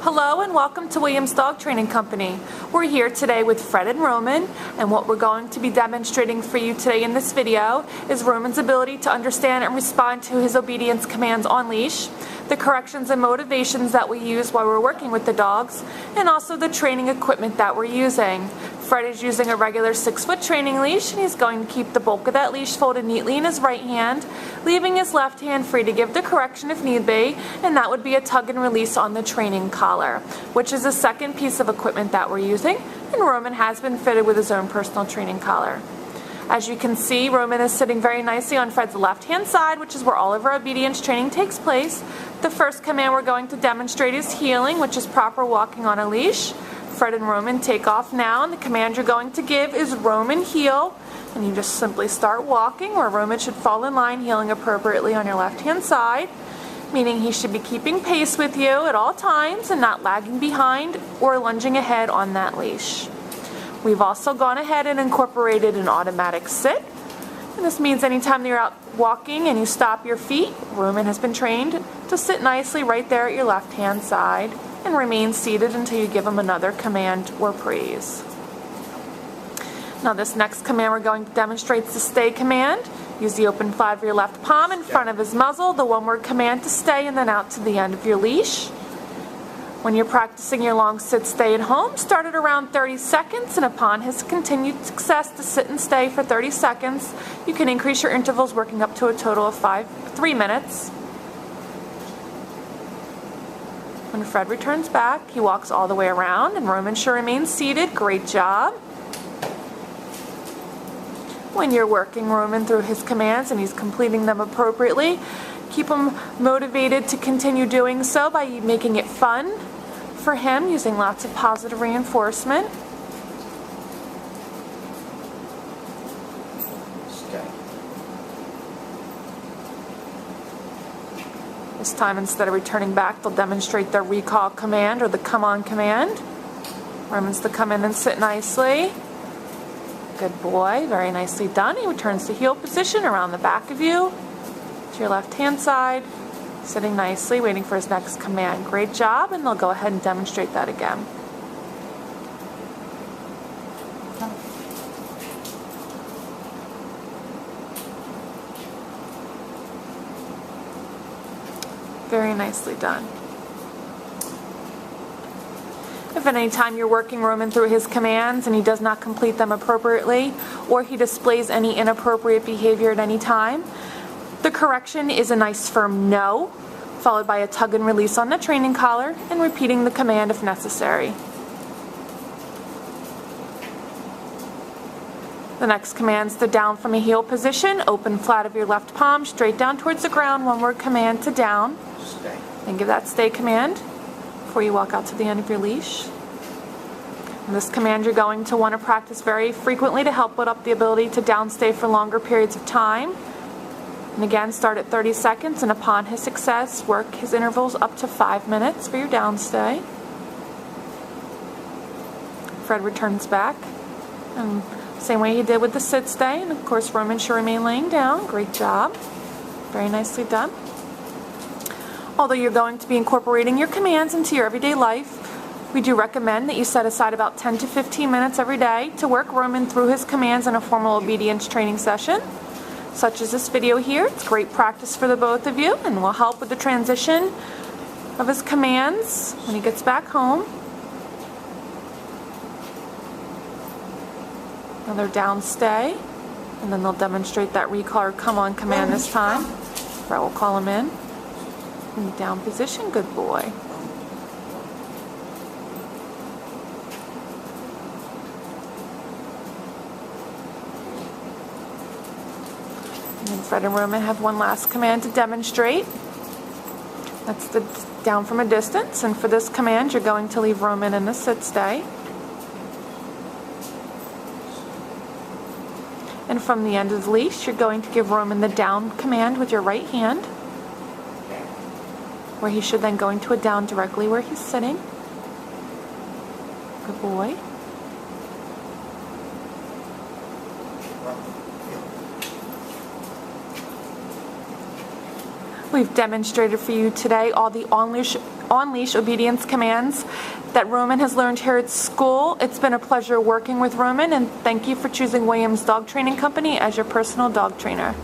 Hello and welcome to Williams Dog Training Company. We're here today with Fred and Roman, and what we're going to be demonstrating for you today in this video is Roman's ability to understand and respond to his obedience commands on leash, the corrections and motivations that we use while we're working with the dogs, and also the training equipment that we're using. Fred is using a regular 6-foot training leash, and he's going to keep the bulk of that leash folded neatly in his right hand, leaving his left hand free to give the correction if need be, and that would be a tug and release on the training collar, which is the second piece of equipment that we're using, and Roman has been fitted with his own personal training collar. As you can see, Roman is sitting very nicely on Fred's left-hand side, which is where all of our obedience training takes place. The first command we're going to demonstrate is heeling, which is proper walking on a leash. Fred and Roman take off now, and the command you're going to give is Roman heel, and you just simply start walking where Roman should fall in line, heeling appropriately on your left-hand side, meaning he should be keeping pace with you at all times and not lagging behind or lunging ahead on that leash. We've also gone ahead and incorporated an automatic sit, and this means anytime that you're out walking and you stop your feet, Roman has been trained to sit nicely right there at your left-hand side and remain seated until you give him another command or praise. Now this next command we're going to demonstrate is the stay command. Use the open flat of your left palm in front of his muzzle, the one-word command to stay, and then out to the end of your leash. When you're practicing your long sit stay at home, start at around 30 seconds, and upon his continued success to sit and stay for 30 seconds, you can increase your intervals, working up to a total of 3 minutes. When Fred returns back, he walks all the way around, and Roman should remain seated. Great job. When you're working Roman through his commands and he's completing them appropriately, keep him motivated to continue doing so by making it fun for him, using lots of positive reinforcement. This time, instead of returning back, they'll demonstrate their recall command or the come on command. Roman's to come in and sit nicely. Good boy, very nicely done. He returns to heel position around the back of you to your left hand side, sitting nicely, waiting for his next command. Great job, and they'll go ahead and demonstrate that again. Very nicely done. If at any time you're working Roman through his commands and he does not complete them appropriately, or he displays any inappropriate behavior at any time, the correction is a nice firm no, followed by a tug and release on the training collar, and repeating the command if necessary. The next command is the down from a heel position, open flat of your left palm, straight down towards the ground, one-word command to down. Stay. And give that stay command before you walk out to the end of your leash. And this command you're going to want to practice very frequently to help build up the ability to downstay for longer periods of time. And again, start at 30 seconds, and upon his success, work his intervals up to 5 minutes for your downstay. Fred returns back, and same way he did with the sit stay, and of course Roman should remain laying down. Great job. Very nicely done. Although you're going to be incorporating your commands into your everyday life, we do recommend that you set aside about 10 to 15 minutes every day to work Roman through his commands in a formal obedience training session, such as this video here. It's great practice for the both of you and will help with the transition of his commands when he gets back home. Another down stay, and then they'll demonstrate that recall or come on command this time. Brett will call him in the down position. Good boy. And then Fred and Roman have one last command to demonstrate. That's the down from a distance, and for this command you're going to leave Roman in the sit stay. And from the end of the leash, you're going to give Roman the down command with your right hand, where he should then go into a down directly where he's sitting. Good boy. We've demonstrated for you today all the on-leash on-leash obedience commands that Roman has learned here at school. It's been a pleasure working with Roman, and thank you for choosing Williams Dog Training Company as your personal dog trainer.